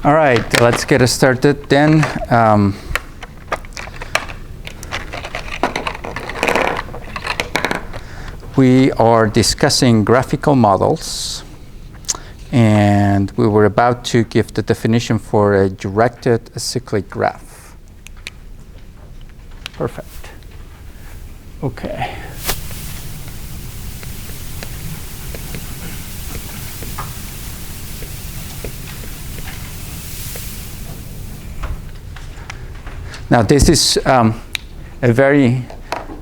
All right, let's get started then. We are discussing graphical models, and we were about to give the definition for a directed acyclic graph. Perfect. Okay. Now, this is a very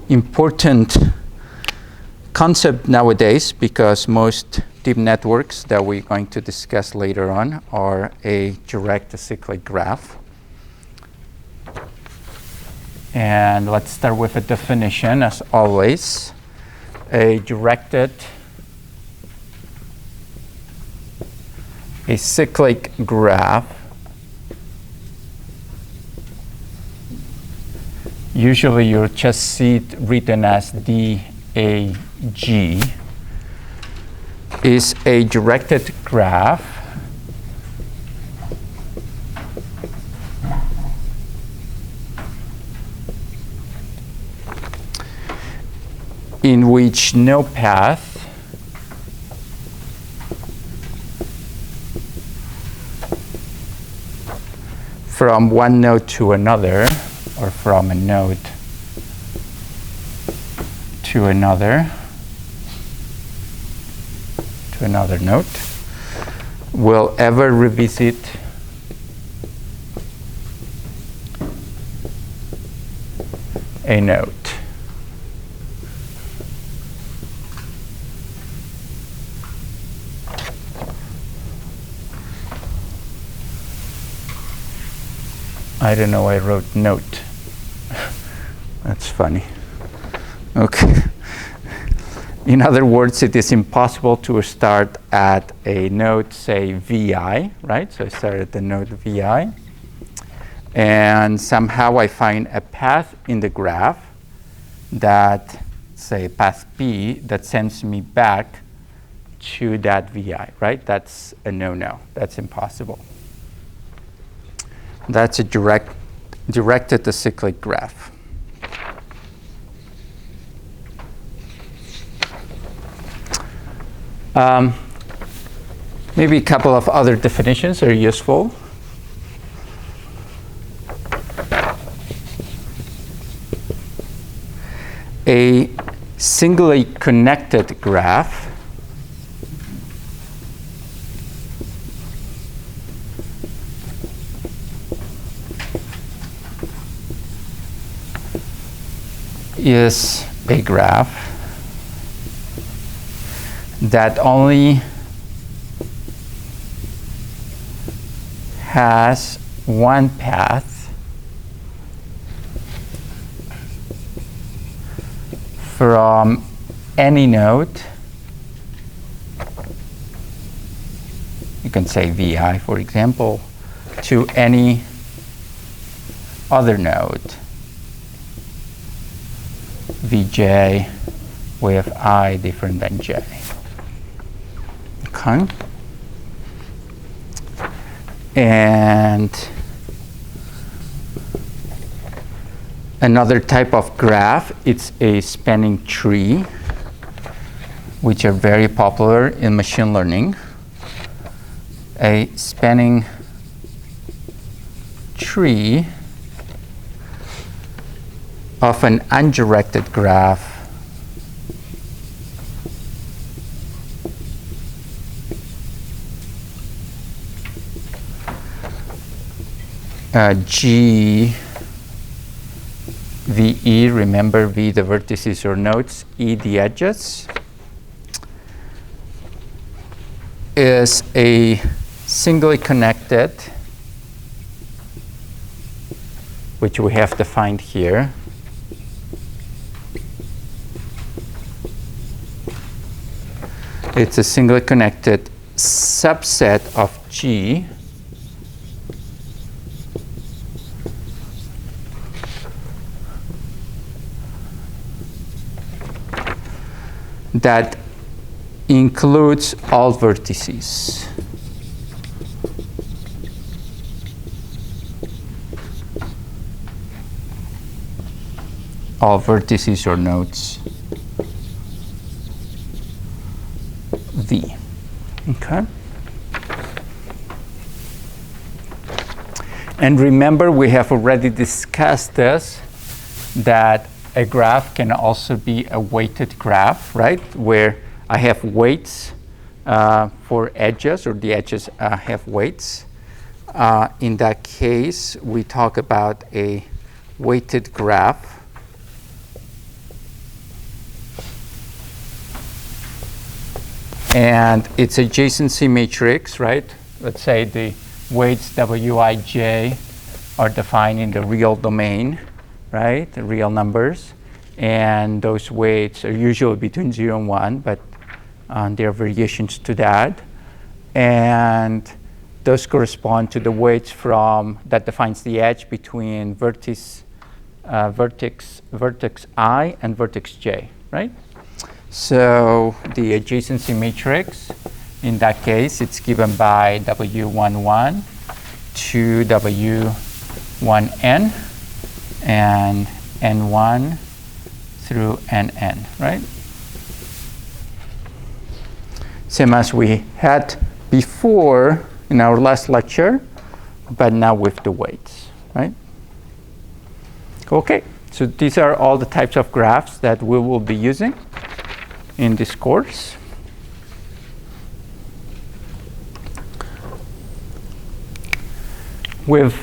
important concept nowadays because most deep networks that we're going to discuss later on are a direct acyclic graph. And let's start with a definition, as always. A directed acyclic graph usually you'll just see it written as DAG, is a directed graph in which no path from one node to another, or from a node to another node, will ever revisit a node. I don't know, I wrote note. That's funny. Okay. In other words, it is impossible to start at a node, say VI, right? So I start at the node VI. And somehow I find a path in the graph that, say, path P, that sends me back to that VI, right? That's a no-no. That's impossible. That's a directed acyclic graph. Maybe a couple of other definitions are useful. A singly connected graph is a graph that only has one path from any node. You can say VI, for example, to any other node, Vj with I different than j. Okay. And another type of graph, it's a spanning tree, which are very popular in machine learning. A spanning tree of an undirected graph G VE, remember V the vertices or nodes, E the edges, is a singly connected, which we have defined here, it's a singly connected subset of G that includes all vertices. all vertices or nodes V. Okay. And remember, we have already discussed this, that a graph can also be a weighted graph, right? Where I have weights for edges, or the edges have weights. In that case, we talk about a weighted graph. And its adjacency matrix, right? Let's say the weights Wij are defined in the real domain, right? The real numbers. And those weights are usually between 0 and 1, but there are variations to that. And those correspond to the weights from that defines the edge between vertex I and vertex j, right? So the adjacency matrix, in that case, it's given by W11 to W1n and n1 through nn, right? Same as we had before in our last lecture, but now with the weights, right? Okay, so these are all the types of graphs that we will be using in this course. With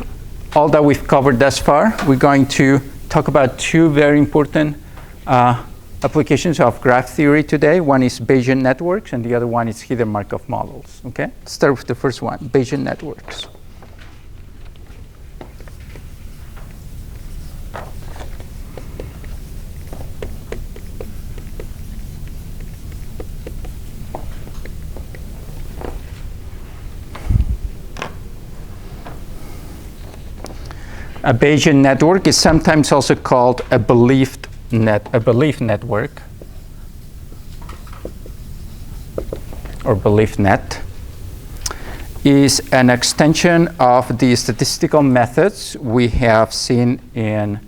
all that we've covered thus far, we're going to talk about two very important applications of graph theory today. One is Bayesian networks, and the other one is hidden Markov models. Okay, let's start with the first one, Bayesian networks. A Bayesian network is sometimes also called a belief network, or belief net, is an extension of the statistical methods we have seen in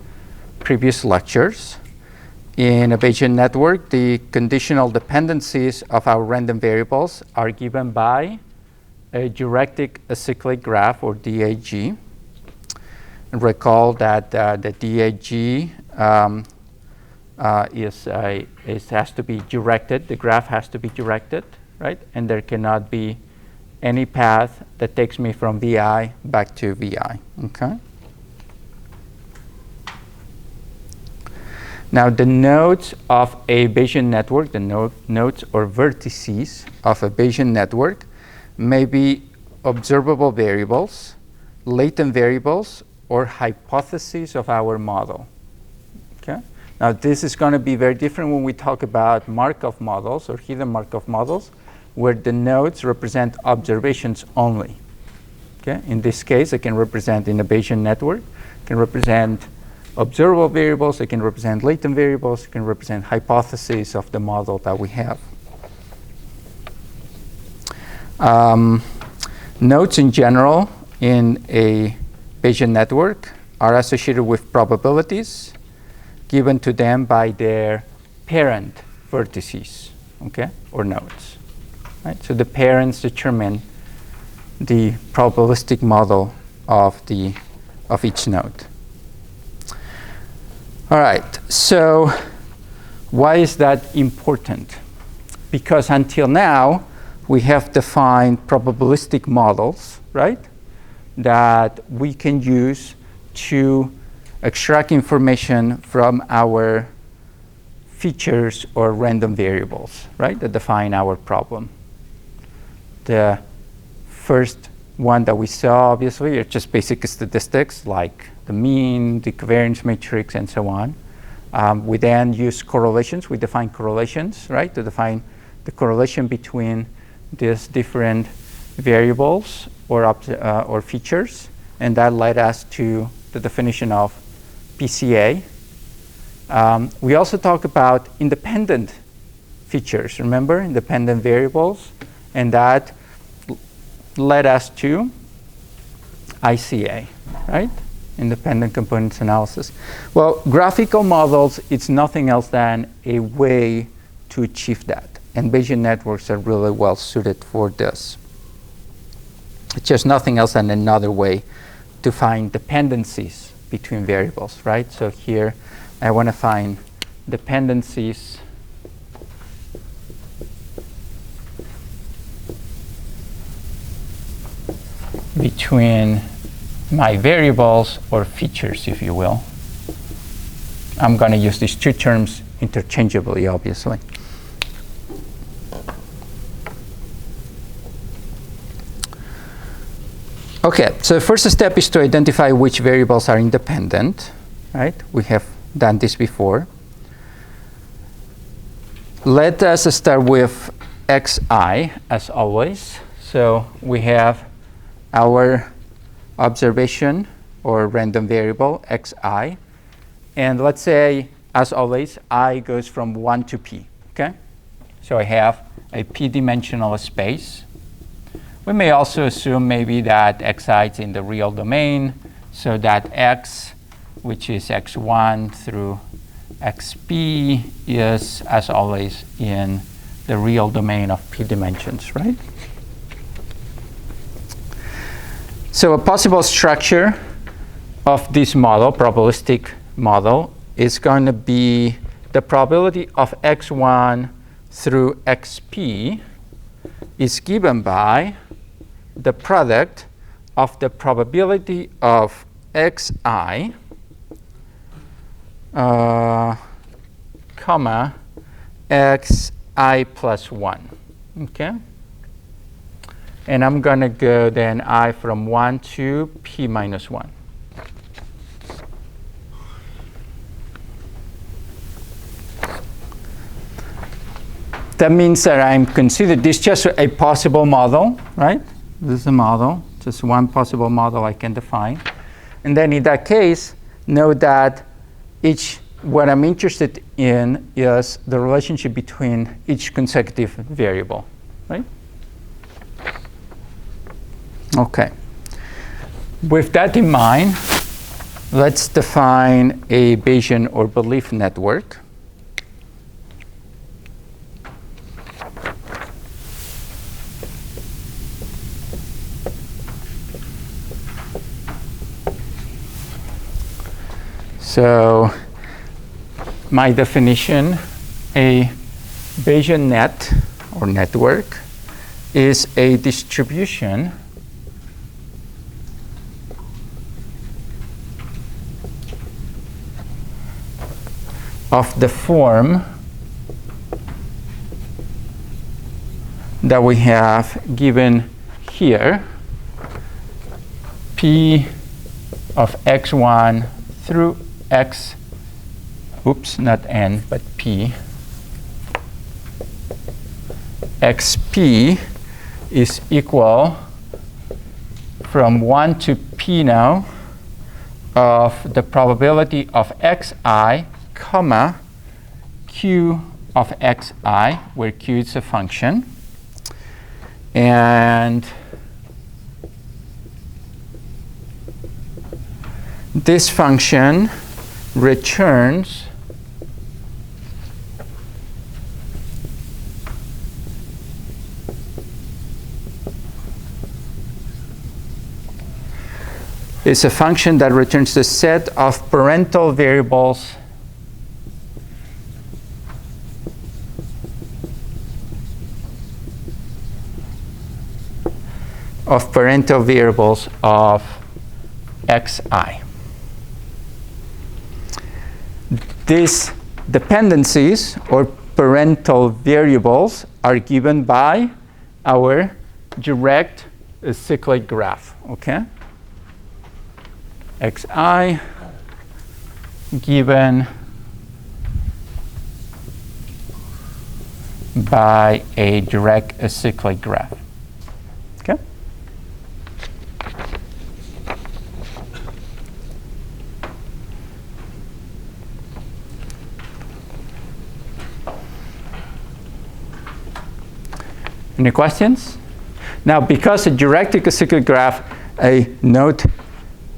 previous lectures. In a Bayesian network, the conditional dependencies of our random variables are given by a directed acyclic graph, or DAG. And recall that the DAG has to be directed. The graph has to be directed, right? And there cannot be any path that takes me from VI back to VI. Okay. Now, the nodes of a Bayesian network, the nodes or vertices of a Bayesian network, may be observable variables, latent variables, or hypotheses of our model. Okay? Now, this is going to be very different when we talk about Markov models or hidden Markov models, where the nodes represent observations only. Okay? In this case, I can represent in a Bayesian network, can represent observable variables, I can represent latent variables, I can represent hypotheses of the model that we have. Nodes in general in a Bayesian network are associated with probabilities given to them by their parent vertices, okay, or nodes. Right? So the parents determine the probabilistic model of each node. All right, so why is that important? Because until now, we have defined probabilistic models, right, that we can use to extract information from our features or random variables, right, that define our problem. The first one that we saw, obviously, are just basic statistics like the mean, the covariance matrix, and so on. We then use correlations. We define correlations, right, to define the correlation between these different variables or features, and that led us to the definition of PCA. We also talk about independent features, remember, independent variables, and that led us to ICA, right? independent components analysis. Well, graphical models, it's nothing else than a way to achieve that. And Bayesian networks are really well suited for this. It's just nothing else than another way to find dependencies between variables, right? So here I want to find dependencies between my variables or features, if you will. I'm going to use these two terms interchangeably, obviously. Okay, so the first step is to identify which variables are independent, right? We have done this before. Let us start with xi, as always. So we have our observation or random variable xi. And let's say, as always, I goes from 1 to p, okay? So I have a p-dimensional space. We may also assume maybe that xi is in the real domain, so that x, which is x1 through xp, is, as always, in the real domain of p dimensions, right? So a possible structure of this model, probabilistic model, is going to be the probability of x1 through xp is given by the product of the probability of xi comma xi plus 1, okay? And I'm going to go then I from 1 to p minus 1. That means that I'm considered this just a possible model, right? This is a model, just one possible model I can define. And then in that case, know that what I'm interested in is the relationship between each consecutive variable, right? Okay. With that in mind, let's define a Bayesian or belief network. So my definition, a Bayesian net or network is a distribution of the form that we have given here, p of x1 through x, oops, not n, but p, xp is equal from 1 to p now of the probability of xi comma q of xi, where q is a function. And this function returns is a function that returns the set of parental variables of xi. These dependencies or parental variables are given by our direct acyclic graph, okay? xi given by a direct acyclic graph, okay? Any questions? Now, because a direct acyclic graph, a note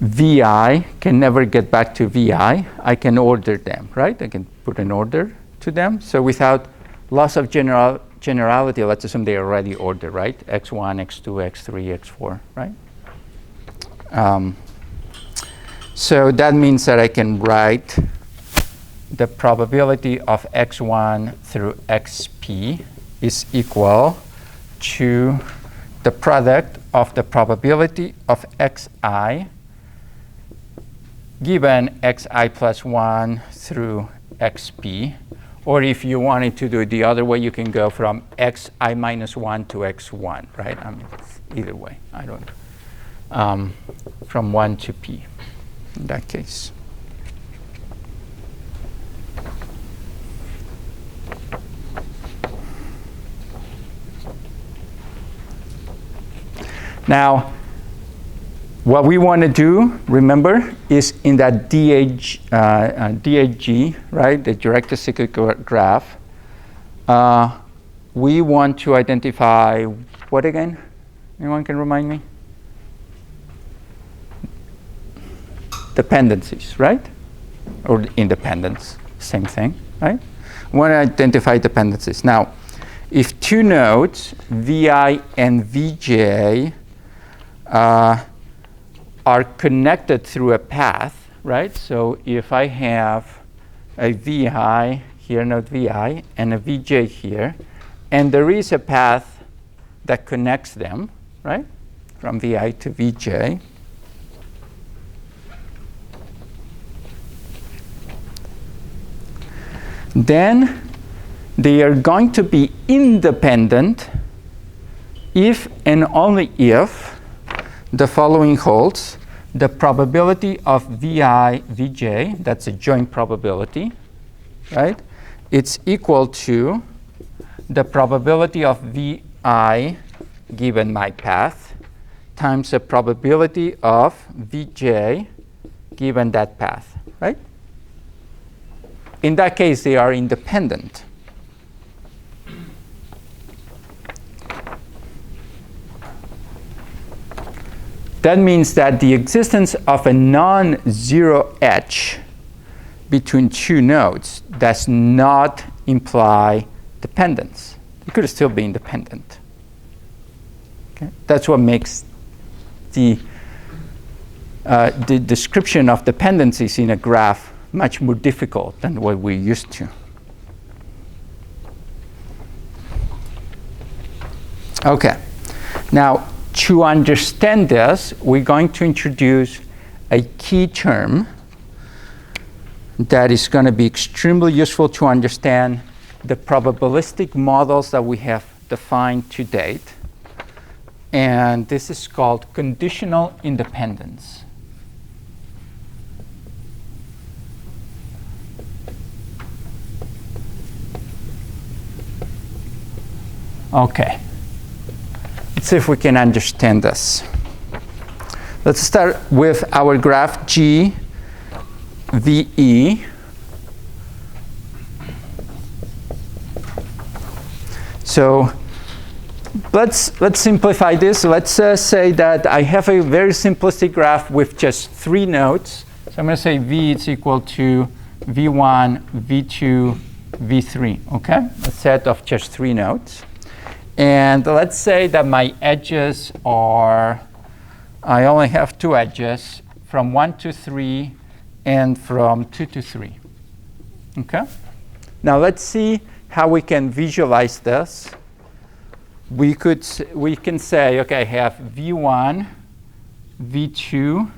VI can never get back to VI, I can order them, right? I can put an order to them. So without loss of generality, let's assume they are already ordered, right? X1, X2, X3, X4, right? So that means that I can write the probability of X1 through XP is equal to the product of the probability of Xi given Xi plus 1 through XP. Or if you wanted to do it the other way, you can go from Xi minus 1 to X1, right? I mean, either way, I don't. From 1 to P in that case. Now, what we want to do, remember, is in that DAG, right, the direct acyclic graph, we want to identify what again? Anyone can remind me? Dependencies, right? Or independence, same thing, right? We want to identify dependencies. Now, if two nodes, Vi and Vj, are connected through a path, right? So if I have a Vi here, node Vi, and a Vj here, and there is a path that connects them, right, from Vi to Vj, then they are going to be independent if and only if the following holds. The probability of Vi, Vj, that's a joint probability, right? It's equal to the probability of Vi given my path times the probability of Vj given that path, right? In that case, they are independent. That means that the existence of a non-zero edge between two nodes does not imply dependence. It could still be independent. Okay? That's what makes the description of dependencies in a graph much more difficult than what we're used to. Okay. Now, to understand this, we're going to introduce a key term that is going to be extremely useful to understand the probabilistic models that we have defined to date. And this is called conditional independence. Okay. Let's see if we can understand this. Let's start with our graph G, VE. So let's simplify this. Let's say that I have a very simplistic graph with just 3 nodes. So I'm going to say V is equal to V1, V2, V3. Okay? A set of just 3 nodes. And let's say that my edges are, I only have 2 edges, from 1 to 3 and from 2 to 3. Okay? Now let's see how we can visualize this. We can say, okay, I have V1, V2,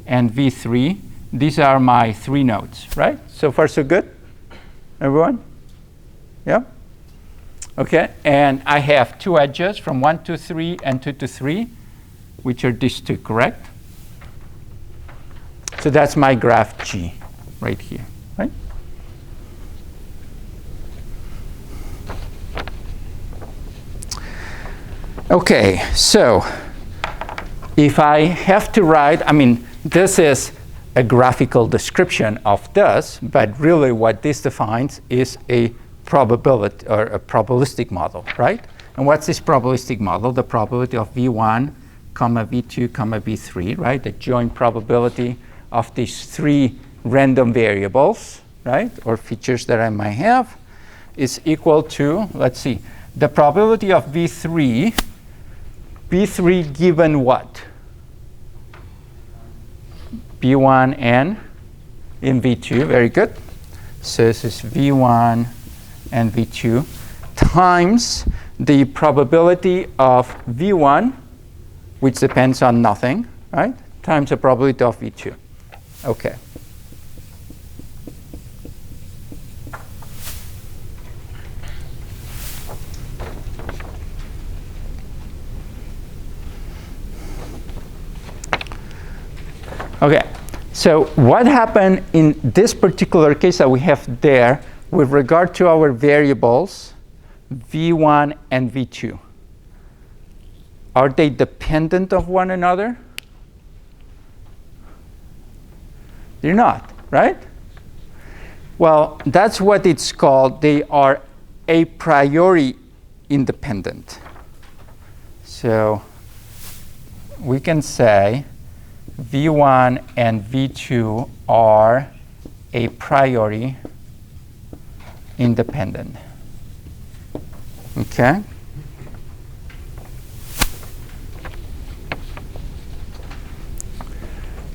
and V3. These are my 3 nodes, right? So far, so good? Everyone? Yeah? Okay, and I have 2 edges from 1 to 3 and 2 to 3, which are these 2, correct? So that's my graph G right here, right? Okay, so if I have to write, I mean, this is a graphical description of this, but really what this defines is a probability or a probabilistic model, right? And what's this probabilistic model? The probability of V1 comma v2, comma v3, right? The joint probability of these three random variables, right, or features that I might have, is equal to, let's see, the probability of v3 given what? v1 and in v2, very good. So this is v1 and v2 times the probability of v1, which depends on nothing, right, times the probability of v2. Okay. Okay, so what happened in this particular case that we have there with regard to our variables, v1 and v2? Are they dependent of one another? They're not, right? Well, that's what it's called. They are a priori independent. So we can say v1 and v2 are a priori independent. Okay?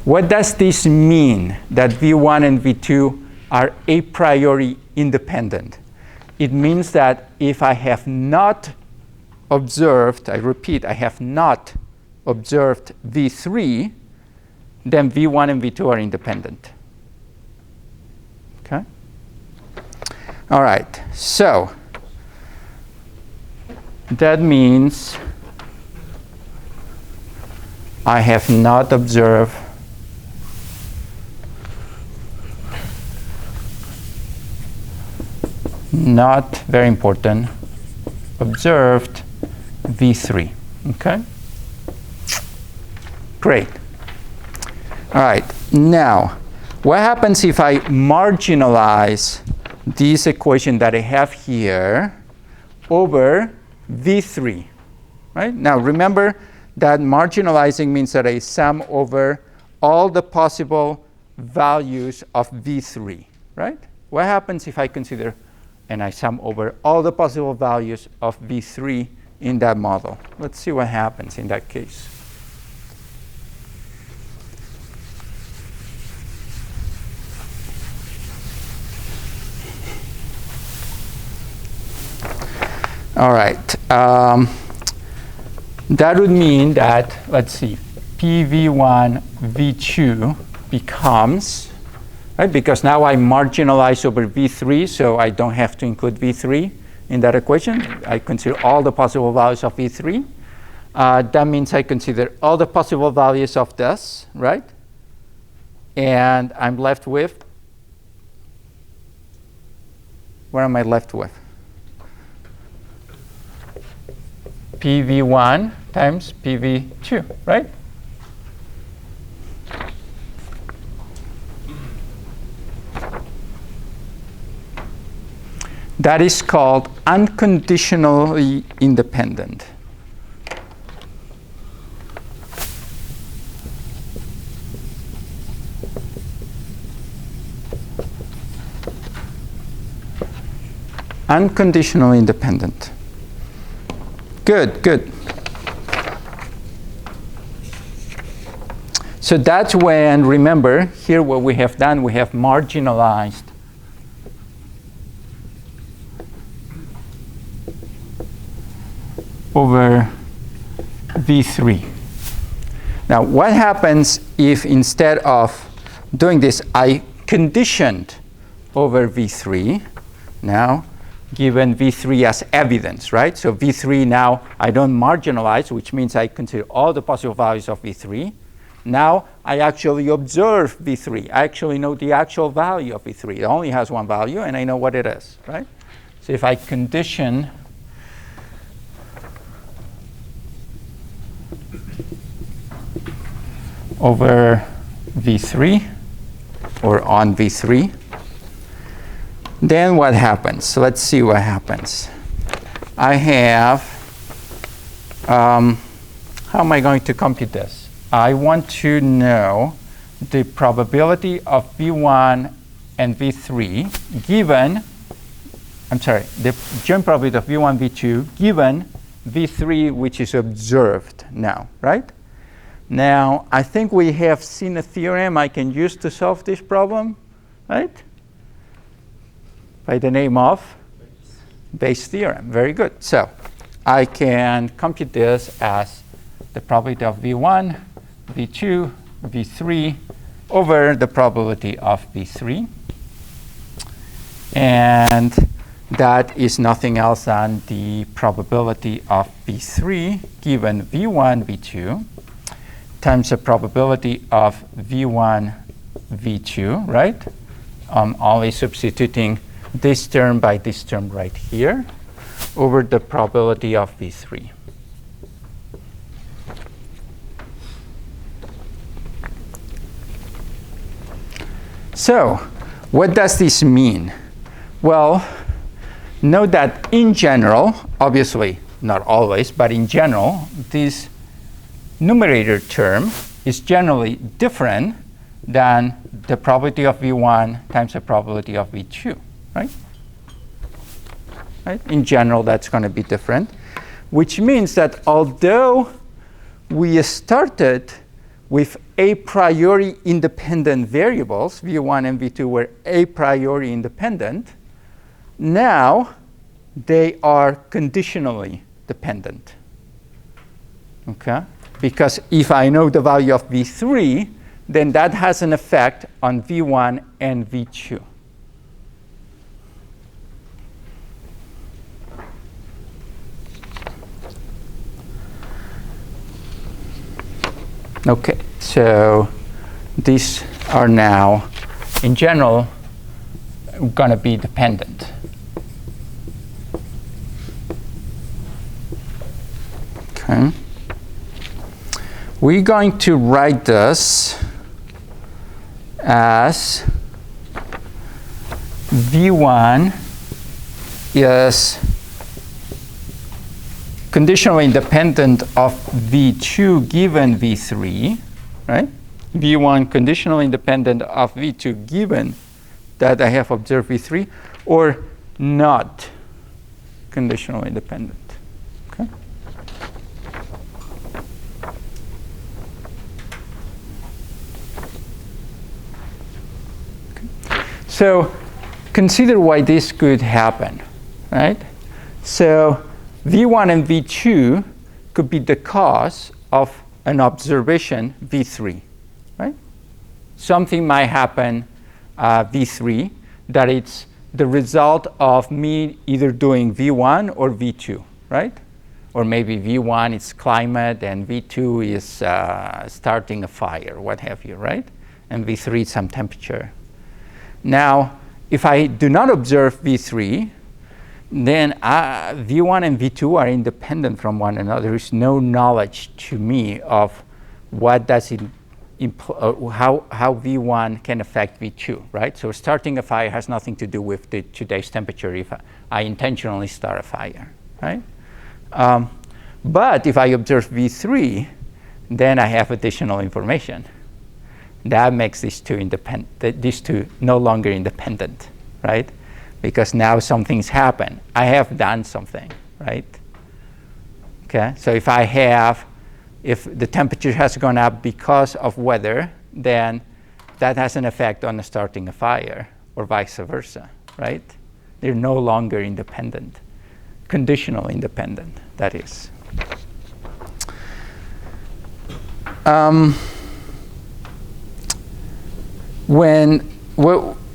What does this mean, that v1 and v2 are a priori independent? It means that if I have not observed, I repeat, I have not observed v3, then v1 and v2 are independent. Okay? All right, so that means I have not observed not very important, observed v3. Okay? Great. All right. Now, what happens if I marginalize this equation that I have here over v3? Right? Now, remember that marginalizing means that I sum over all the possible values of v3. Right? What happens if I consider and I sum over all the possible values of v3 in that model? Let's see what happens in that case. All right. That would mean that, let's see, PV1 V2 becomes, right, because now I marginalize over V3, so I don't have to include V3 in that equation. I consider all the possible values of V3. That means I consider all the possible values of this, right? And I'm left with, what am I left with? PV1 times PV2, right? That is called unconditionally independent. Unconditionally independent. Good, good. So that's when, remember, here what we have done, we have marginalized over V3. Now, what happens if instead of doing this, I conditioned over V3, now, given V3 as evidence, right? So V3 now, I don't marginalize, which means I consider all the possible values of V3. Now, I actually observe V3. I actually know the actual value of V3. It only has one value, and I know what it is, right? So if I condition over V3, or on V3, then what happens? So let's see what happens. I have how am I going to compute this? I want to know the probability of V1 and V3 given, the joint probability of V1, V2 given V3, which is observed now, right? Now, I think we have seen a theorem I can use to solve this problem, right? By the name of Bayes theorem. Very good. So I can compute this as the probability of V1, V2, V3 over the probability of V3. And that is nothing else than the probability of V3 given V1, V2 times the probability of V1, V2, right? I'm only substituting this term by this term right here over the probability of V3. So what does this mean? Well, note that in general, obviously not always, but in general, this numerator term is generally different than the probability of V1 times the probability of V2, right? Right? In general, that's going to be different, which means that although we started with a priori independent variables, V1 and V2 were a priori independent, now they are conditionally dependent. Okay? Because if I know the value of V3, then that has an effect on V1 and V2. Okay, so these are now, in general, going to be dependent. Okay. We're going to write this as V1 is conditionally independent of V2 given V3, right? V1 conditionally independent of V2 given that I have observed V3, or not conditionally independent. Okay? So consider why this could happen, right? So V1 and V2 could be the cause of an observation V3, right? Something might happen V3 that it's the result of me either doing V1 or V2, right? Or maybe V1 is climate and V2 is starting a fire, what have you, right? And V3 is some temperature. Now, if I do not observe V3, then V1 and V2 are independent from one another. There is no knowledge to me of what does it how V1 can affect V2, right? So starting a fire has nothing to do with today's temperature if I intentionally start a fire, right? But if I observe V3, then I have additional information. That makes these two no longer independent, right? Because now something's happened. I have done something, right? Okay, so if the temperature has gone up because of weather, then that has an effect on starting a fire, or vice versa, right? They're no longer independent. Conditional independent, that is.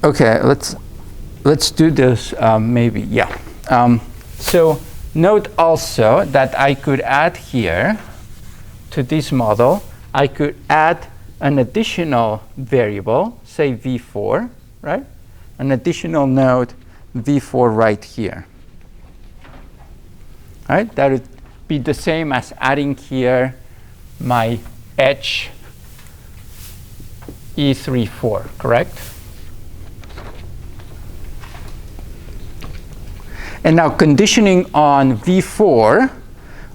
Okay, let's do this maybe, yeah. So note also that I could add here to this model, I could add an additional variable, say V4, right? An additional node V4 right here. All right, that would be the same as adding here my H E34, correct? And now conditioning on V4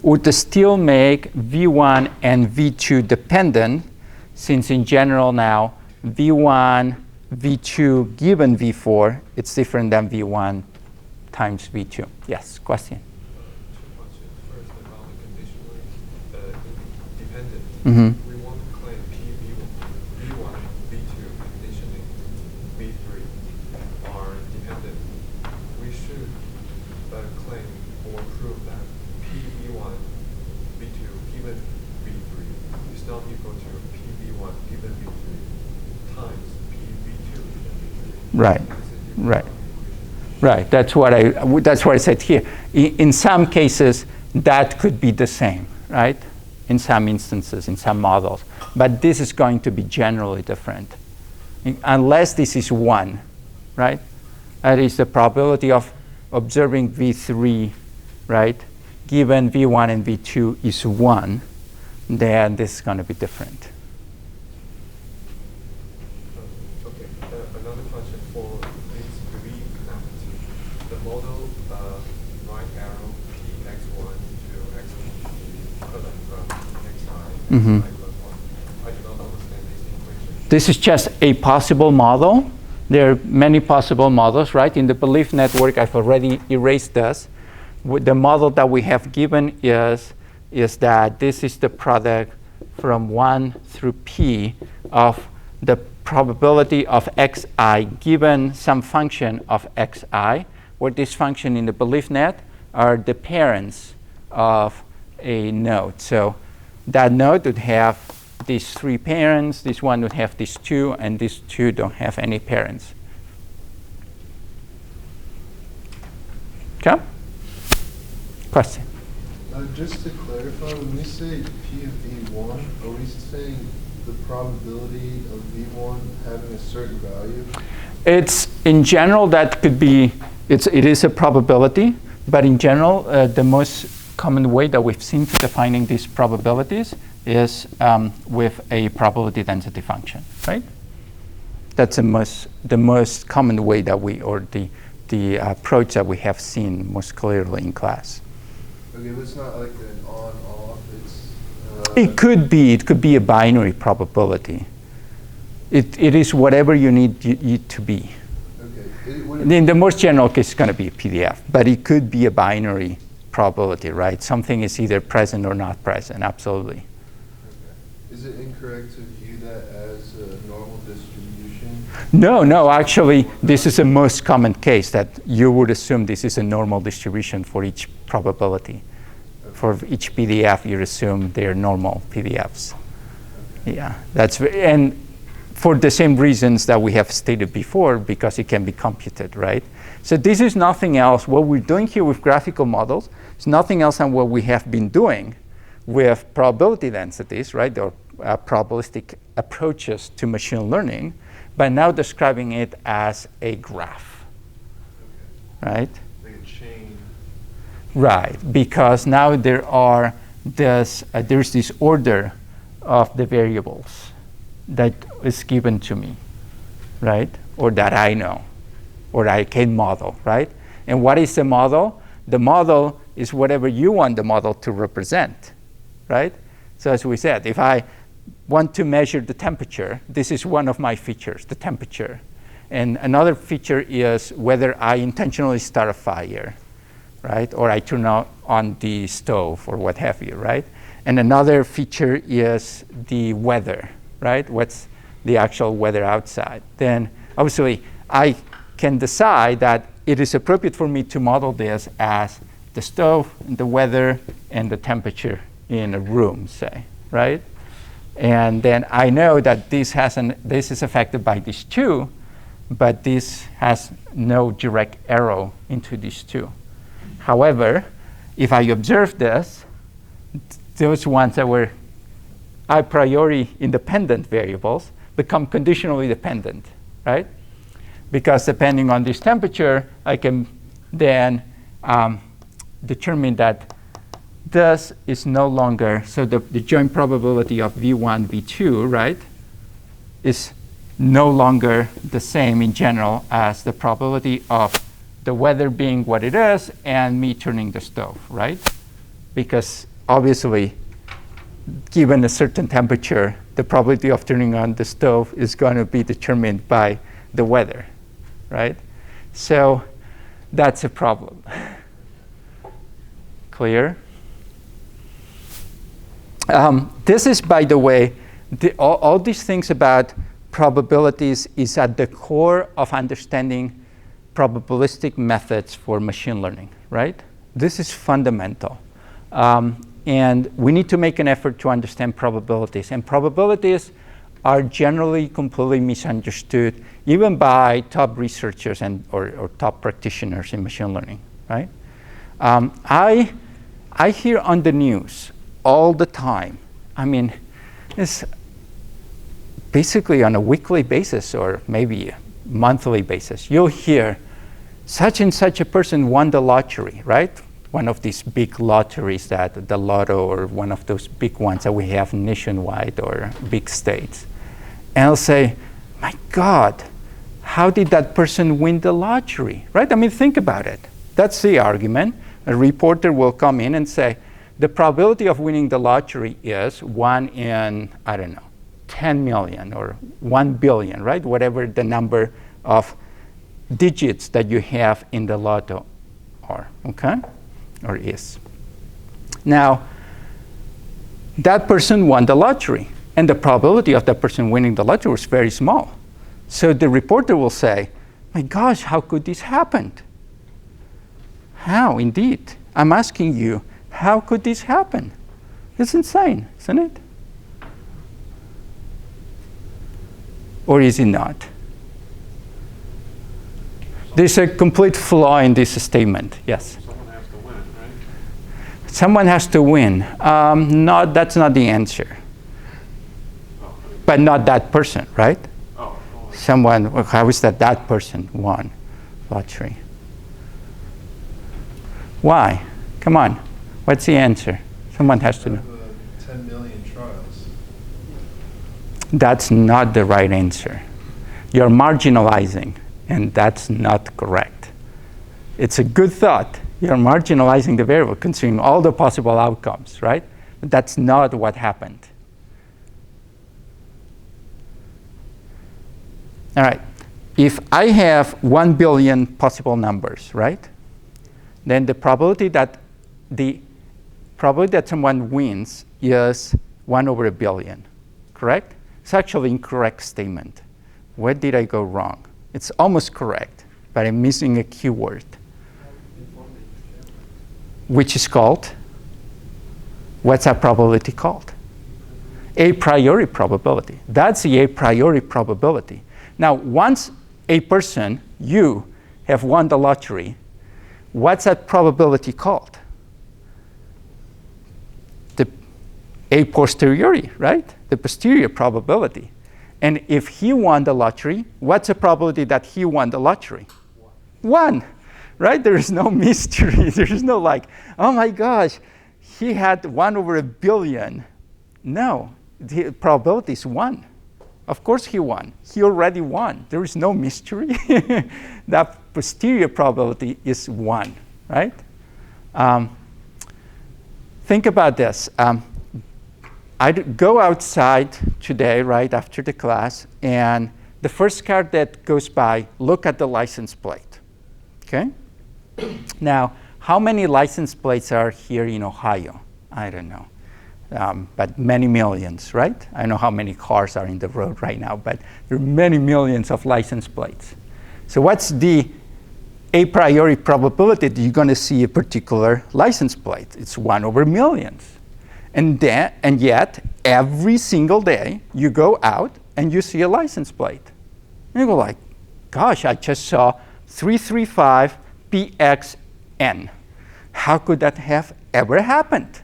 would still make V1 and V2 dependent, since in general now V1, V2 given V4, it's different than V1 times V2. Yes, question? Two questions. First, about the conditionally independent. Mm-hmm. We want to claim V1, V2, conditionally V3 are dependent. We should claim or prove that PV1, V2 given V3 is not equal to PV1 given V3 times PV2 given V3. Right. Right. Right. That's what I said here. In some cases, that could be the same, right? In some instances, in some models. But this is going to be generally different. Unless this is 1, right? That is the probability of observing V3, right? Given V1 and V2 is 1, then this is going to be different. Okay. Another question for this reenactment. The model right arrow px1 to x product from xi Mm-hmm. xi plus 1. I do not understand this equation. This is just a possible model. There are many possible models, right? In the belief network, I've already erased this. The model that we have given is that this is the product from 1 through p of the probability of xi given some function of xi, where this function in the belief net are the parents of a node. So that node would have these 3 parents, this one would have these 2, and these 2 don't have any parents. Okay? Question? Just to clarify, when we say P of V1, are we saying the probability of V1 having a certain value? It's, in general, that could be, it is a probability, but in general, the most common way that we've seen for defining these probabilities is with a probability density function, right? That's the most common way that we, or the approach that we have seen most clearly in class. Okay, but it's not like an on-off. It could be a binary probability. It is whatever you need it to be. Okay. In the most general case, it's going to be a PDF, but it could be a binary probability, right? Something is either present or not present, absolutely. Okay. Is it incorrect to view that as a normal distribution? No, actually, this is the most common case that you would assume this is a normal distribution for each probability. Okay. For each PDF, you assume they're normal PDFs. Okay. Yeah, and for the same reasons that we have stated before, because it can be computed, right? So this is nothing else. What we're doing here with graphical models is nothing else than what we have been doing with probability densities, right? Or probabilistic approaches to machine learning, but now describing it as a graph, Okay. right? Like a chain. Right, because now there's this order of the variables that is given to me, right? Or that I know, or I can model, right? And what is the model? The model is whatever you want the model to represent, right? So as we said, if I want to measure the temperature, this is one of my features, the temperature. And another feature is whether I intentionally start a fire, right? Or I turn on the stove or what have you, right? And another feature is the weather, right? What's the actual weather outside? Then obviously I can decide that it is appropriate for me to model this as the stove, the weather, and the temperature in a room, say, right? And then I know that this is affected by these 2, but this has no direct arrow into these 2. However, if I observe this, those ones that were a priori independent variables become conditionally dependent, right? Because depending on this temperature, I can then determine that this is no longer, so the joint probability of V1, V2, right, is no longer the same in general as the probability of the weather being what it is and me turning the stove, right? Because obviously, given a certain temperature, the probability of turning on the stove is going to be determined by the weather, right? So that's a problem. Clear? This is, by the way, all these things about probabilities is at the core of understanding probabilistic methods for machine learning, right? This is fundamental. And we need to make an effort to understand probabilities. And probabilities are generally completely misunderstood, even by top researchers or top practitioners in machine learning, right? I hear on the news all the time. I mean, it's basically on a weekly basis or maybe a monthly basis. You'll hear such and such a person won the lottery, right? One of these big lotteries, that the lotto, or one of those big ones that we have nationwide or big states. And I'll say, my God, how did that person win the lottery, right? I mean, think about it. That's the argument. A reporter will come in and say, the probability of winning the lottery is 1 in, I don't know, 10 million or 1 billion, right? Whatever the number of digits that you have in the lotto are, okay? Or is. Now, that person won the lottery, and the probability of that person winning the lottery was very small. So the reporter will say, my gosh, how could this happen? How, indeed? I'm asking you, how could this happen? It's insane, isn't it? Or is it not? There's a complete flaw in this statement. Yes? Someone has to win, right? Someone has to win. That's not the answer. Oh, But not that person, right? oh, Someone, how is that person won lottery? Why? Come on. What's the answer? Someone has to know. 10 million trials. That's not the right answer. You're marginalizing, and that's not correct. It's a good thought. You're marginalizing the variable, considering all the possible outcomes, right? But that's not what happened. All right. If I have 1 billion possible numbers, right? Then the probability that someone wins is 1 over a billion, correct? It's actually an incorrect statement. Where did I go wrong? It's almost correct, but I'm missing a keyword, which is called, what's that probability called? A priori probability. That's the a priori probability. Now, once a person, you, have won the lottery, what's that probability called? The a posteriori, right? The posterior probability. And if he won the lottery, what's the probability that he won the lottery? 1, right? There is no mystery. There is no like, oh my gosh, he had 1 over a billion. No, the probability is 1. Of course he won. He already won. There is no mystery. That posterior probability is 1, right? Think about this. I'd go outside today, right, after the class, and the first car that goes by, look at the license plate, okay? Now, how many license plates are here in Ohio? I don't know, but many millions, right? I don't know how many cars are in the road right now, but there are many millions of license plates. So what's the a priori probability that you're going to see a particular license plate? It's 1 over millions. And yet, every single day, you go out and you see a license plate. And you go like, gosh, I just saw 335PXN. How could that have ever happened?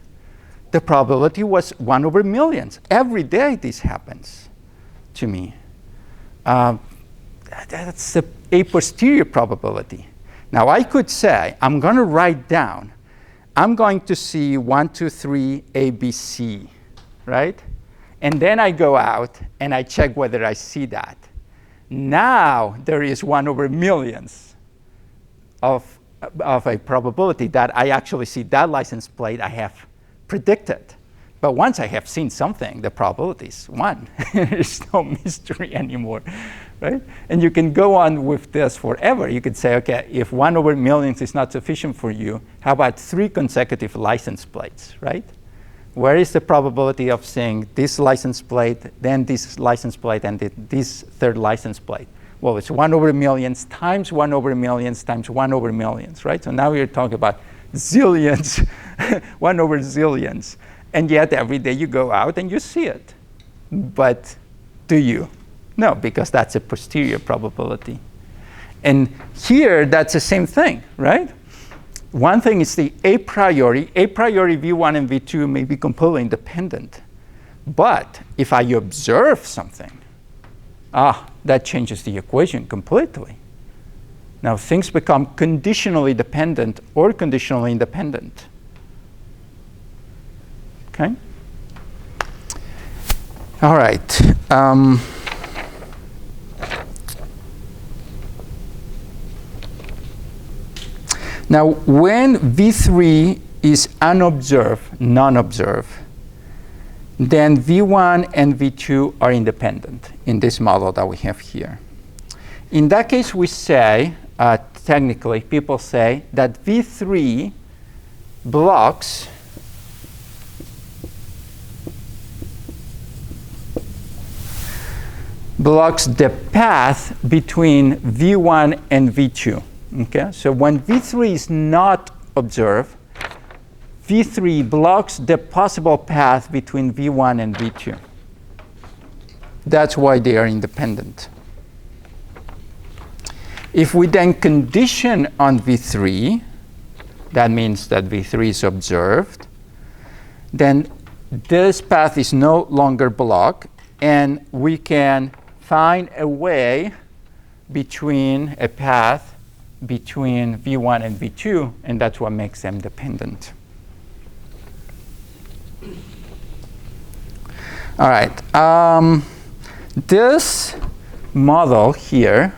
The probability was 1 over millions. Every day this happens to me. That's a posterior probability. Now, I could say, I'm going to write down, I'm going to see 1, 2, 3, ABC, right? And then I go out and I check whether I see that. Now there is 1 over millions of a probability that I actually see that license plate. I have predict it. But once I have seen something, the probability is 1. There's no mystery anymore, right? And you can go on with this forever. You could say, OK, if 1 over millions is not sufficient for you, how about 3 consecutive license plates, right? Where is the probability of seeing this license plate, then this license plate, and this third license plate? Well, it's 1 over millions times 1 over millions times 1 over millions, right? So now we're talking about zillions, 1 over zillions. And yet every day you go out and you see it. But do you? No, because that's a posterior probability. And here, that's the same thing, right? One thing is the a priori. A priori V1 and V2 may be completely independent. But if I observe something, that changes the equation completely. Now things become conditionally dependent or conditionally independent. Okay? All right. Now, when V3 is unobserved, non-observed, then V1 and V2 are independent in this model that we have here. In that case, we say, technically, people say that V3 blocks the path between V1 and V2. Okay? So when V3 is not observed, V3 blocks the possible path between V1 and V2. That's why they are independent. If we then condition on V3, that means that V3 is observed, then this path is no longer blocked, and we can find a way between a path between V1 and V2, and that's what makes them dependent. All right. This model here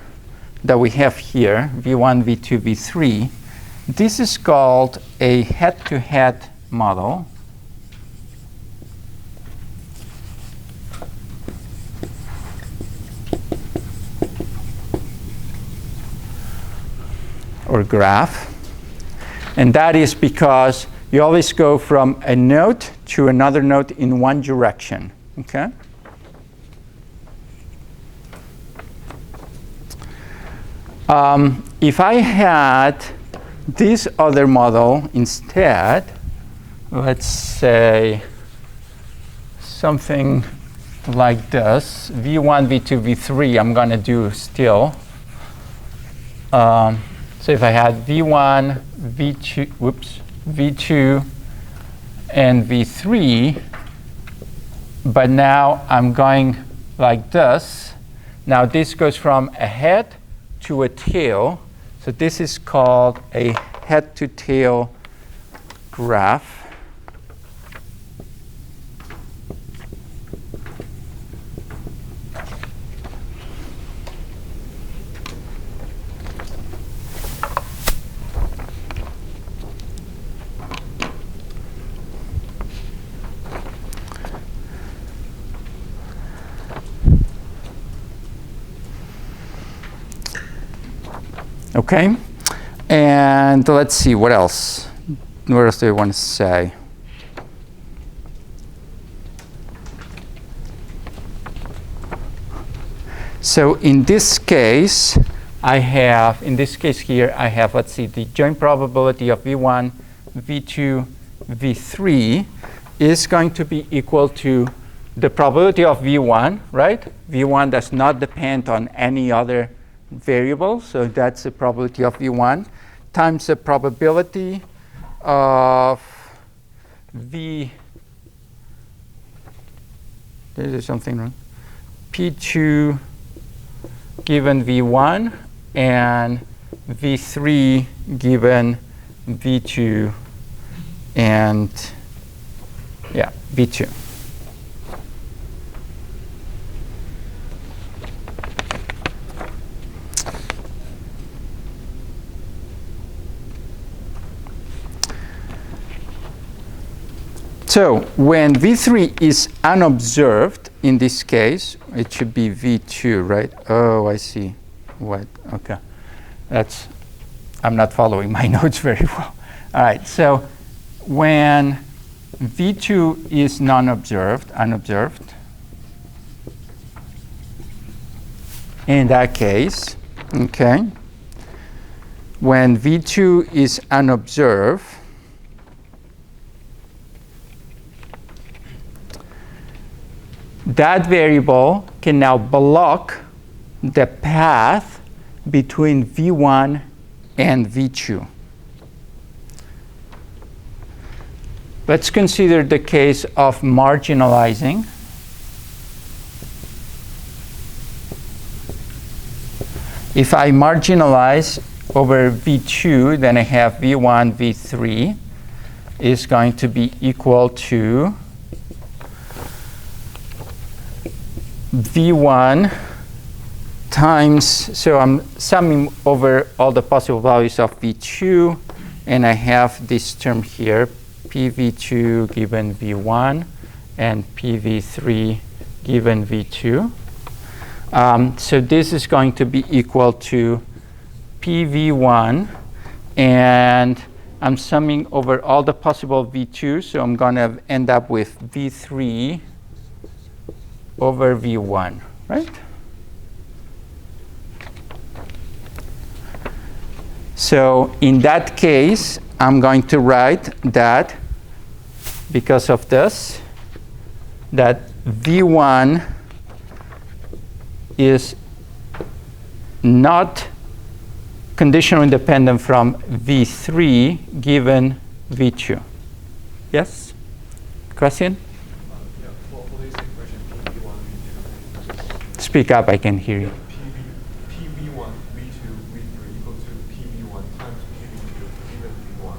that we have here, V1, V2, V3, this is called a head-to-head model. Or graph. And that is because you always go from a node to another node in one direction. Okay? If I had this other model instead, let's say something like this, V1, V2, V3, I'm going to do still. So if I had V1, V2, and V3, but now I'm going like this. Now this goes from a head to a tail. So this is called a head-to-tail graph. Okay, and let's see, what else? What else do I want to say? So in this case, I have, let's see, the joint probability of V1, V2, V3 is going to be equal to the probability of V1, right? V1 does not depend on any other variable, so that's the probability of V1 times the probability of V. There's something wrong. P2 given V1 and V3 given V2 and V2. So when V3 is unobserved, in this case, it should be V2, right? Oh, I see. What? Okay. I'm not following my notes very well. All right. So when V2 is unobserved, in that case, okay, when V2 is unobserved, that variable can now block the path between V1 and V2. Let's consider the case of marginalizing. If I marginalize over V2, then I have V1, V3 is going to be equal to V1 times, so I'm summing over all the possible values of V2, and I have this term here, PV2 given V1 and PV3 given V2. So this is going to be equal to PV1, and I'm summing over all the possible V2, so I'm going to end up with V3 over V1, right? So in that case, I'm going to write that because of this, that V1 is not conditional independent from V3 given V2. Yes? Question? Yeah, for this equation, PV1, V2. Speak up, I can hear you. PV1, V2, V3 equal to PV1 times PV2 given V1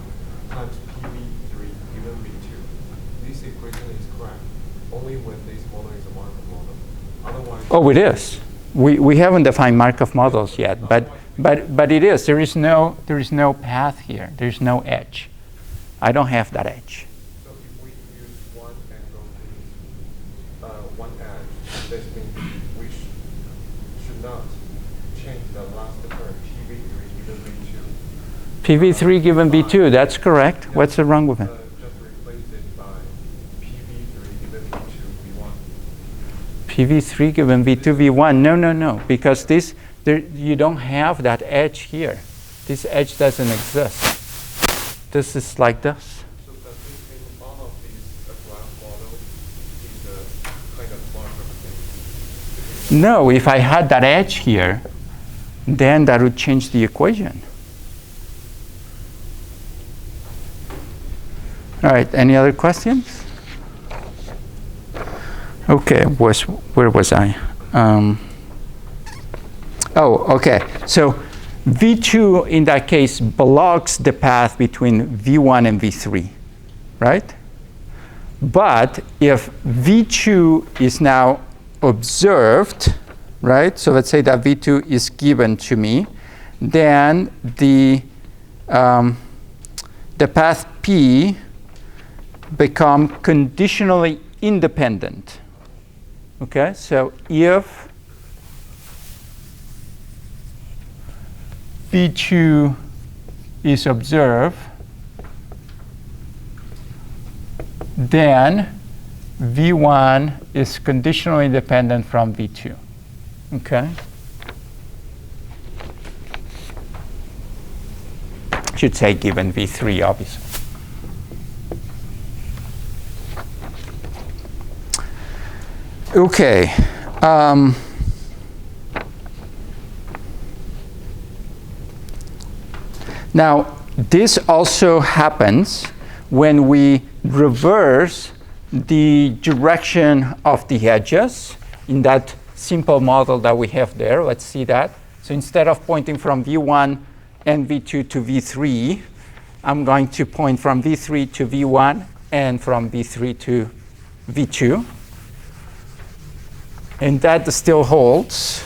times PV3 given V2. This equation is correct only when this model is a Markov model. Otherwise, oh, it is. We haven't defined Markov models yet, but it is. There is no path here. There is no edge. I don't have that edge. So if we use one angle to one edge, this means we should not change the last term, PV3 given V2. PV3 given V2, that's correct. Yeah. What's wrong with it? Just replace it by PV3 given V2 V1. PV3 given V2 V1. No, because you don't have that edge here. This edge doesn't exist. This is like this. So does this mean all of these graph model is a kind of Markov thing? No, if I had that edge here, then that would change the equation. All right, any other questions? Okay, where was I? Okay. So V2 in that case blocks the path between V1 and V3, right? But if V2 is now observed, right? So let's say that V2 is given to me, then the path P become conditionally independent. Okay, so if V2 is observed, then V1 is conditionally independent from V2. Okay? Should say given V3, obviously. Okay. Now, this also happens when we reverse the direction of the edges in that simple model that we have there. Let's see that. So instead of pointing from V1 and V2 to V3, I'm going to point from V3 to V1 and from V3 to V2. And that still holds.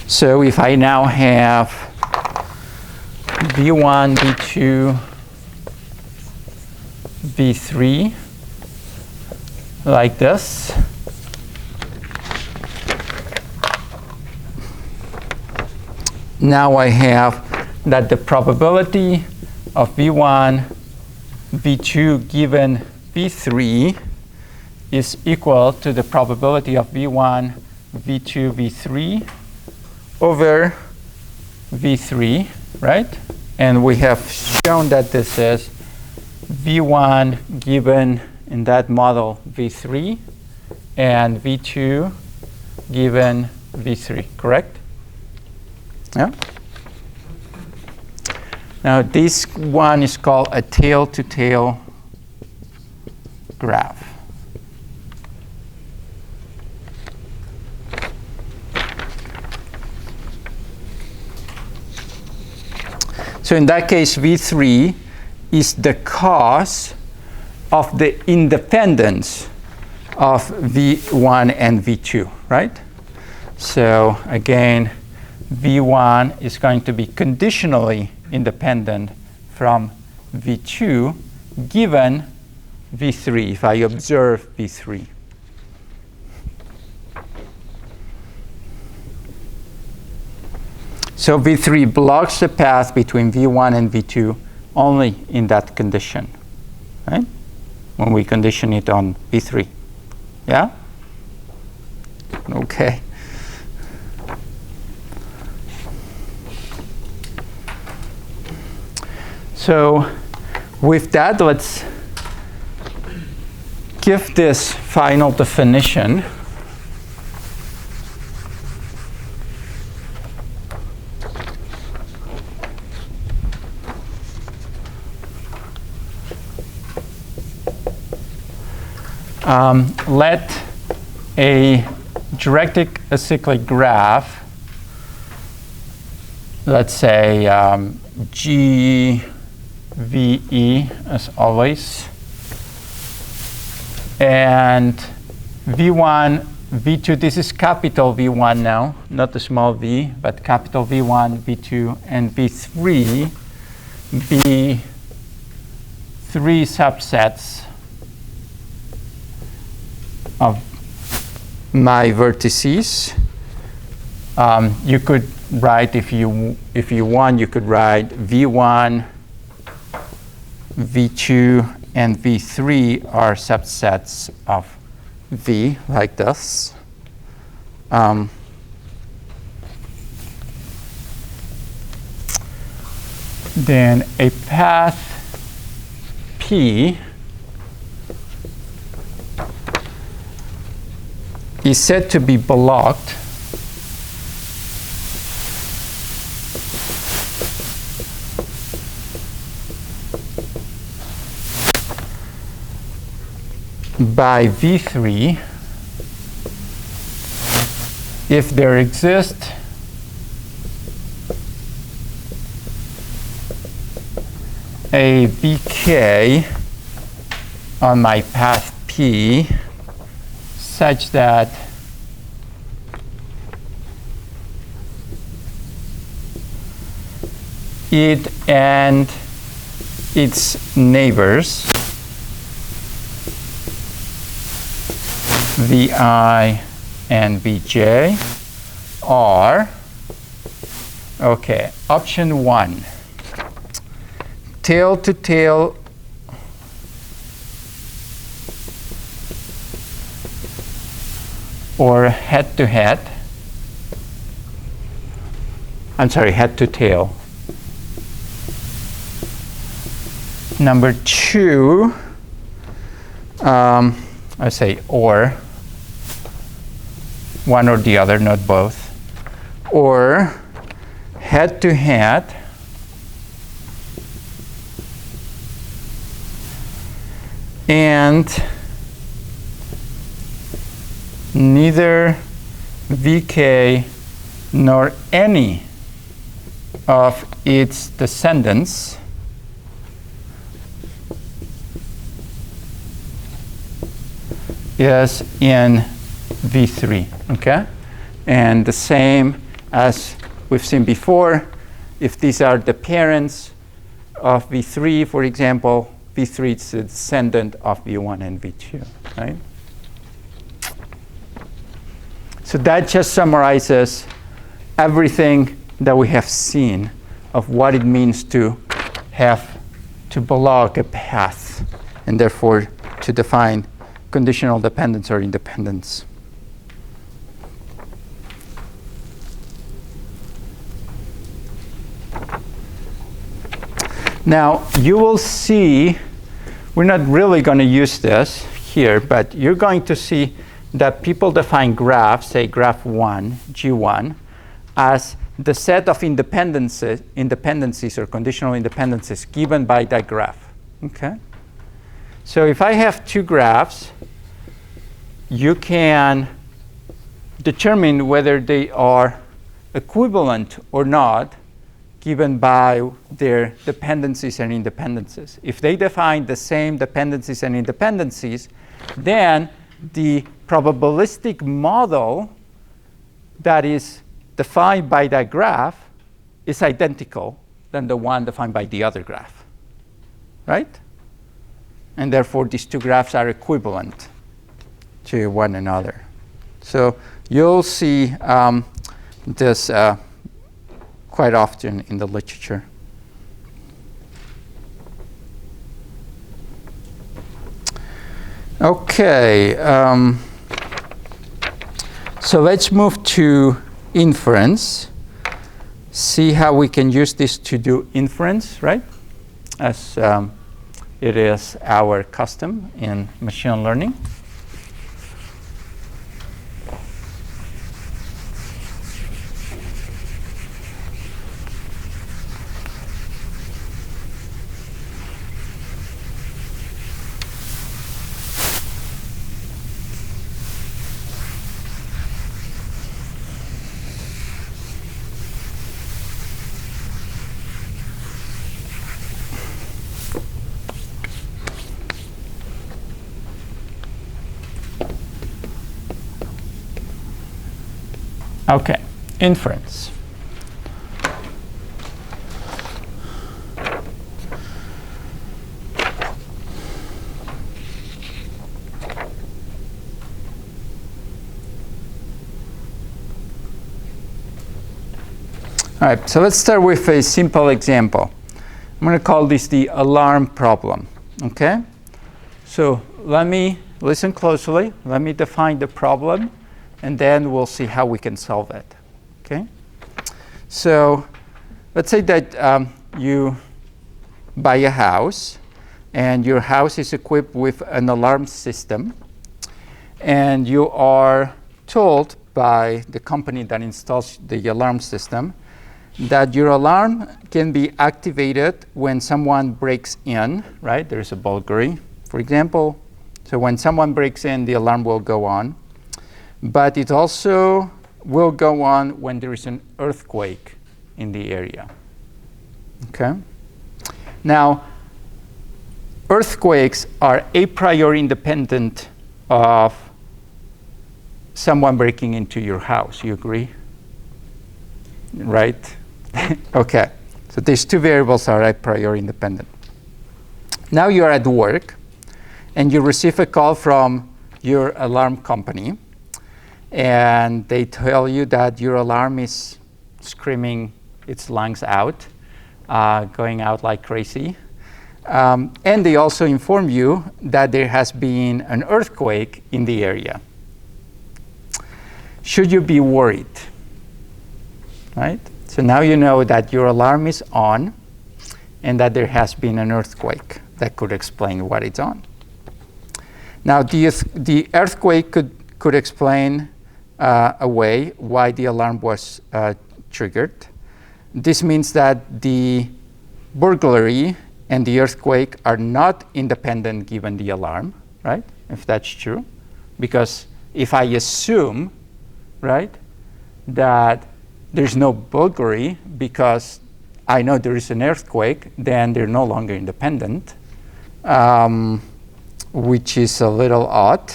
So if I now have V1, V2, V3, like this, now I have that the probability of V1, V2 given V3 is equal to the probability of V1, V2, V3 over V3, right? And we have shown that this is V1 given in that model V3 and V2 given V3, correct? Yeah. Now this one is called a tail-to-tail graph. So in that case, V3 is the cause of the independence of V1 and V2, right? So again, V1 is going to be conditionally independent from V2 given V3, if I observe V3. So V3 blocks the path between V1 and V2 only in that condition, right? When we condition it on V3. Yeah? Okay. So with that, let's give this final definition. Let a directed acyclic graph, let's say GVE as always, and V1, V2, this is capital V1 now, not the small v, but capital V1, V2, and V3 be three subsets of my vertices. You could write, if you want, you could write V1, V2, and V3 are subsets of V, like this. Then a path P is said to be blocked by V3 if there exists a VK on my path P such that it and its neighbors Vi and Vj are, okay, option 1, tail-to-tail or head-to-head, I'm sorry, head-to-tail. Number 2, I say or, one or the other, not both, or head-to-head and neither VK nor any of its descendants is in V3, okay? And the same as we've seen before, if these are the parents of V3, for example, V3 is the descendant of V1 and V2, right? So that just summarizes everything that we have seen of what it means to have to belong a path, and therefore to define conditional dependence or independence. Now, you will see, we're not really going to use this here, but you're going to see that people define graphs, say graph 1, G1, as the set of independencies or conditional independencies given by that graph. Okay? So if I have two graphs, you can determine whether they are equivalent or not given by their dependencies and independencies. If they define the same dependencies and independencies, then the probabilistic model that is defined by that graph is identical than the one defined by the other graph, right? And therefore, these two graphs are equivalent to one another. So you'll see this quite often in the literature. Okay, so let's move to inference. See how we can use this to do inference, right? As it is our custom in machine learning. Okay, inference. All right, so let's start with a simple example. I'm going to call this the alarm problem, okay? So let me listen closely. Let me define the problem, and then we'll see how we can solve it, okay? So let's say that you buy a house, and your house is equipped with an alarm system, and you are told by the company that installs the alarm system that your alarm can be activated when someone breaks in, right? There's a burglary, for example. So when someone breaks in, the alarm will go on. But it also will go on when there is an earthquake in the area. Okay? Now, earthquakes are a priori independent of someone breaking into your house. You agree? Right? Okay. So these two variables are a priori independent. Now you're at work, and you receive a call from your alarm company, and they tell you that your alarm is screaming its lungs out, going out like crazy. And they also inform you that there has been an earthquake in the area. Should you be worried? Right? So now you know that your alarm is on and that there has been an earthquake that could explain what it's on. Now, the earthquake could explain away why the alarm was triggered. This means that the burglary and the earthquake are not independent given the alarm, right? If that's true. Because if I assume, right, that there's no burglary because I know there is an earthquake, then they're no longer independent, which is a little odd,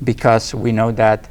because we know that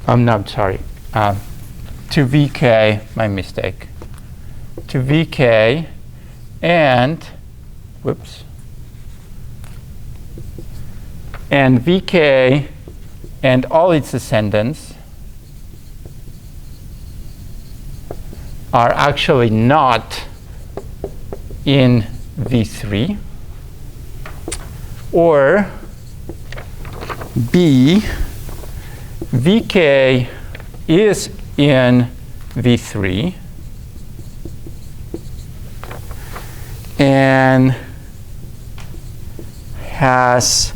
No, sorry. To vk, my mistake. To vk and, whoops, and vk and all its ascendants are actually not in V3, or B, vk is in V3 and has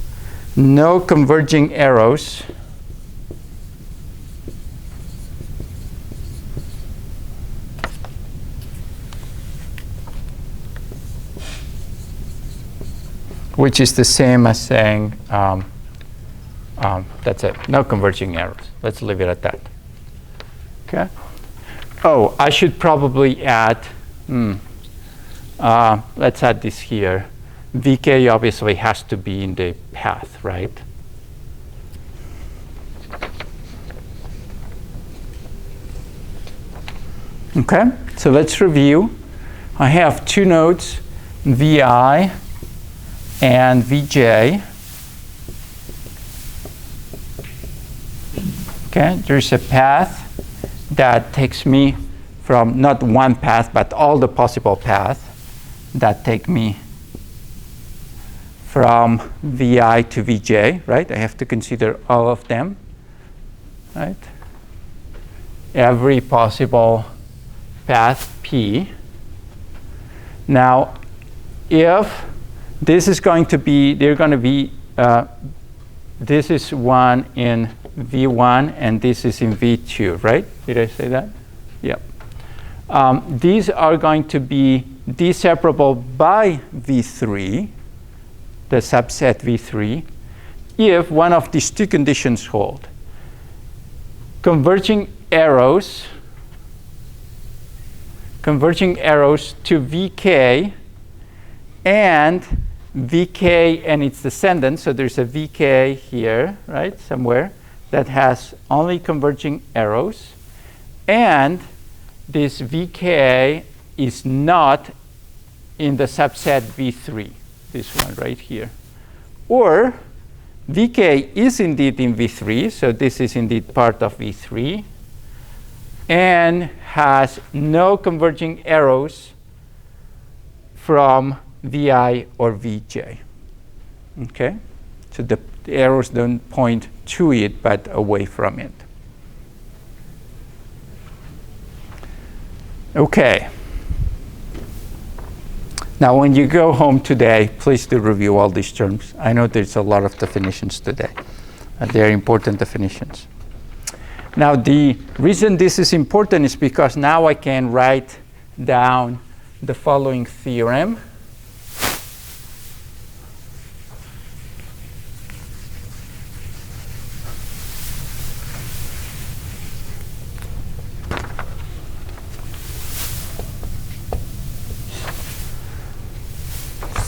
no converging arrows which is the same as saying that's it, no converging arrows. Let's leave it at that. Okay. Oh, I should probably add, let's add this here. Vk obviously has to be in the path, right? Okay, so let's review. I have two nodes, Vi and Vj. Okay, there's a path that takes me from not one path, but all the possible paths that take me from Vi to Vj, right? I have to consider all of them, right? Every possible path P. Now, if this is going to be, they're going to be, this is one in V1 and this is in V2, right? Did I say that? Yep. These are going to be d-separable by V3, the subset V3, if one of these two conditions hold. Converging arrows to Vk and Vk and its descendant, so there's a Vk here, right, somewhere, that has only converging arrows, and this Vk is not in the subset V3, this one right here. Or Vk is indeed in V3, so this is indeed part of V3, and has no converging arrows from Vi or Vj. Okay? So the arrows don't point to it, but away from it. Okay. Now, when you go home today, please do review all these terms. I know there's a lot of definitions today. They're important definitions. Now, the reason this is important is because now I can write down the following theorem.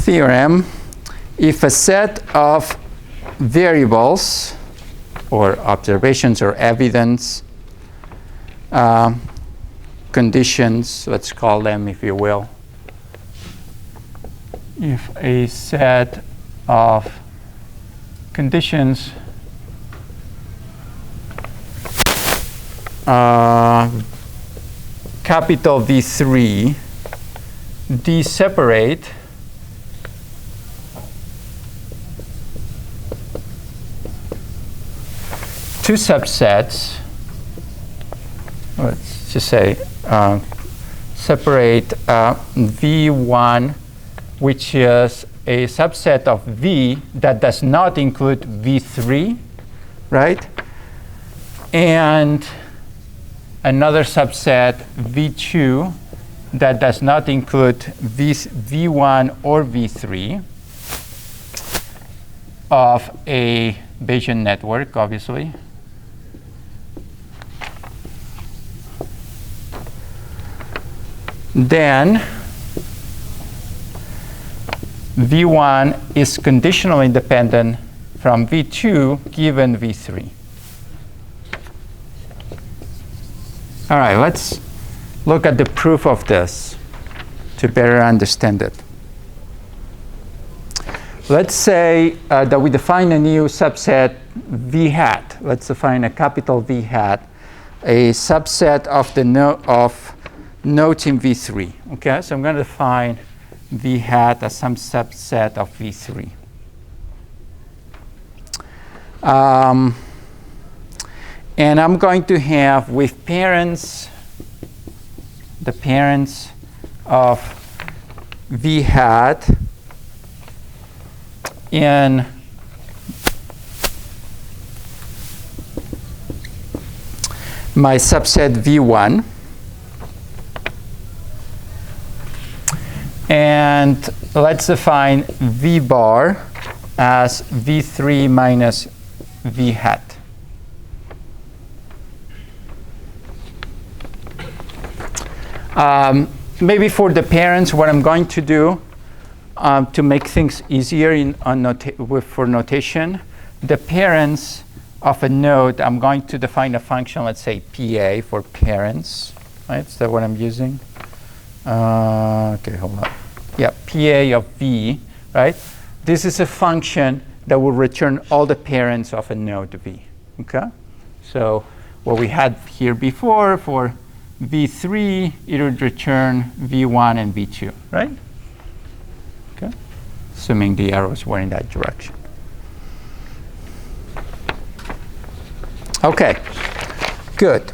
Theorem, if a set of variables or observations or evidence, conditions, let's call them if you will, if a set of conditions capital V3 d-separate two subsets, let's just say separate V1, which is a subset of V that does not include V3, right? And another subset, V2, that does not include V1 or V3 of a Bayesian network, obviously. Then V1 is conditionally independent from V2 given V3. All right, let's look at the proof of this to better understand it. Let's say that we define a new subset V hat. Let's define a capital V hat, a subset of the nodes in V3. Okay, so I'm going to define V hat as some subset of V3. And I'm going to have with parents, the parents of V hat in my subset V1. And let's define V bar as V3 minus V hat. Maybe for the parents, what I'm going to do to make things easier for notation, the parents of a node, I'm going to define a function, let's say PA for parents. Right? Is that what I'm using? Okay, hold on. Yeah, PA of V, right? This is a function that will return all the parents of a node V. Okay? So what we had here before for V3, it would return V1 and V2, right? Okay, assuming the arrows were in that direction. Okay, good.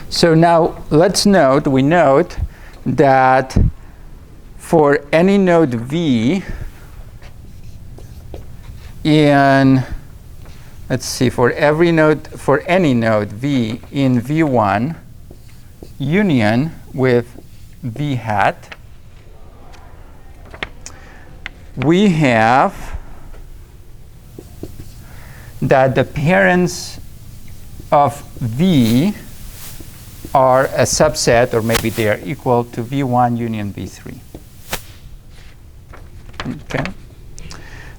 So now let's note, we note that for any node V in, let's see, for every node, for any node V in V1 union with V hat, we have that the parents of V are a subset, or maybe they are equal to V1 union V3. Okay.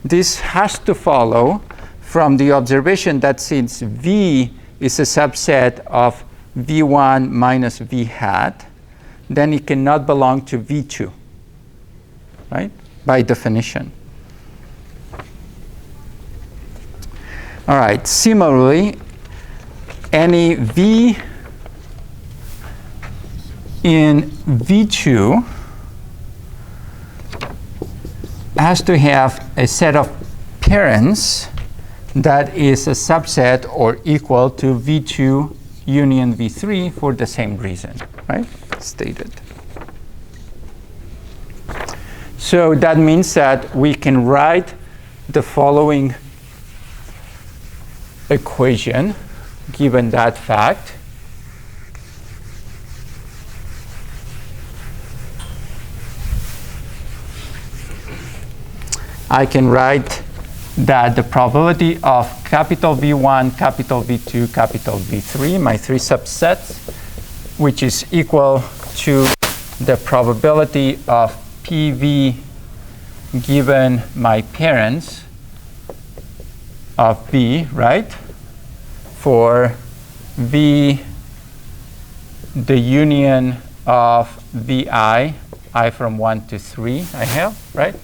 This has to follow from the observation that since V is a subset of V1 minus V hat, then it cannot belong to V2, right? By definition. All right, similarly, any V in V2 has to have a set of parents that is a subset or equal to V2 union V3 for the same reason, right? Stated. So that means that we can write the following equation given that fact. I can write that the probability of capital V1, capital V2, capital V3, my three subsets, which is equal to the probability of PV given my parents of V, right? For V, the union of VI, I from 1 to 3 I have, right?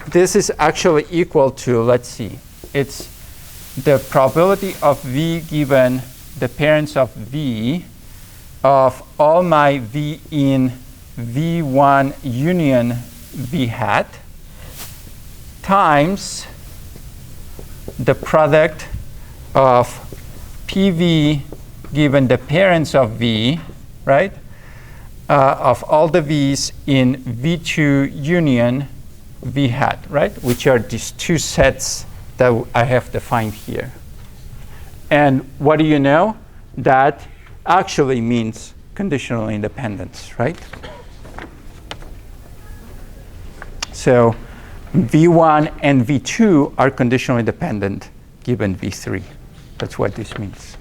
This is actually equal to, let's see, it's the probability of V given the parents of V of all my V in V1 union V hat times the product of PV given the parents of V, right, of all the V's in V2 union V hat, right, which are these two sets that I have defined here. And what do you know? That actually means conditional independence, right? So V1 and V2 are conditionally dependent given V3. That's what this means.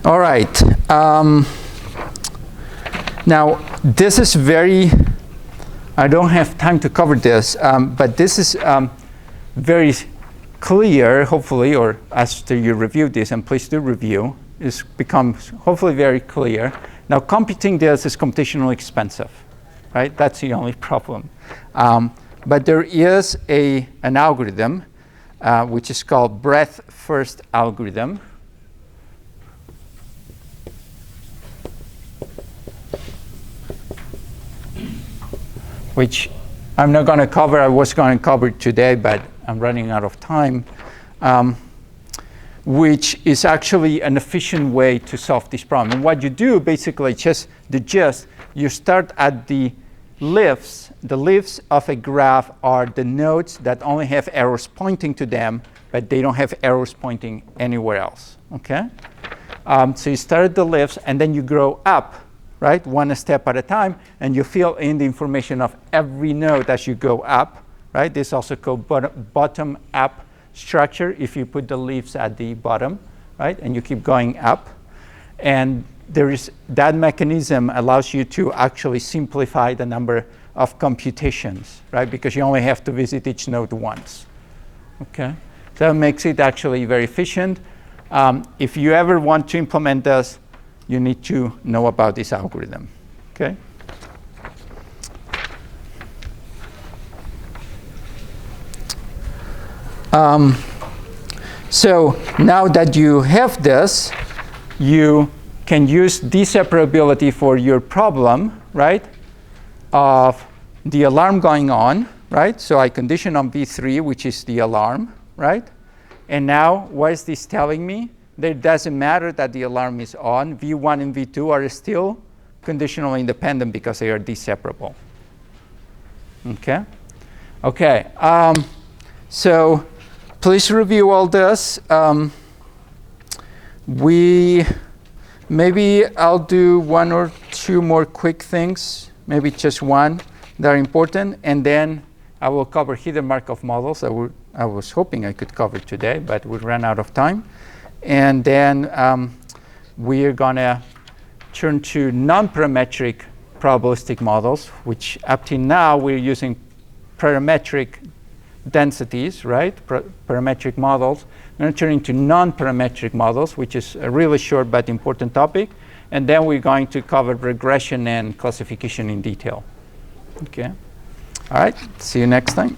All right. Now, this is very, I don't have time to cover this, but this is very clear, hopefully, or after you review this, and please do review, is becomes hopefully very clear. Now, computing this is computationally expensive, right? That's the only problem. But there is an algorithm which is called breadth first algorithm, which I'm not going to cover. I was going to cover it today, but I'm running out of time, which is actually an efficient way to solve this problem. And what you do, basically, just the gist, you start at the leaves. The leaves of a graph are the nodes that only have arrows pointing to them, but they don't have arrows pointing anywhere else, okay? So you start at the leaves, and then you grow up, right, one step at a time, and you fill in the information of every node as you go up, right? This is also called bottom-up structure if you put the leaves at the bottom, right? And you keep going up. And there is that mechanism allows you to actually simplify the number of computations, right? Because you only have to visit each node once, okay? So that makes it actually very efficient. If you ever want to implement this, you need to know about this algorithm, okay? So now that you have this, you can use d-seperability for your problem, right, of the alarm going on, right? So I condition on V3, which is the alarm, right? And now what is this telling me? That it doesn't matter that the alarm is on. V1 and V2 are still conditionally independent because they are d-seperable. Okay? Okay. So please review all this. Maybe I'll do one or two more quick things, maybe just one that are important, and then I will cover hidden Markov models. I was hoping I could cover today, but we ran out of time. And then we're going to turn to non-parametric probabilistic models, which up to now we're using parametric densities, right? Parametric models. We're going to turn into non-parametric models, which is a really short but important topic. And then we're going to cover regression and classification in detail. Okay. All right. See you next time.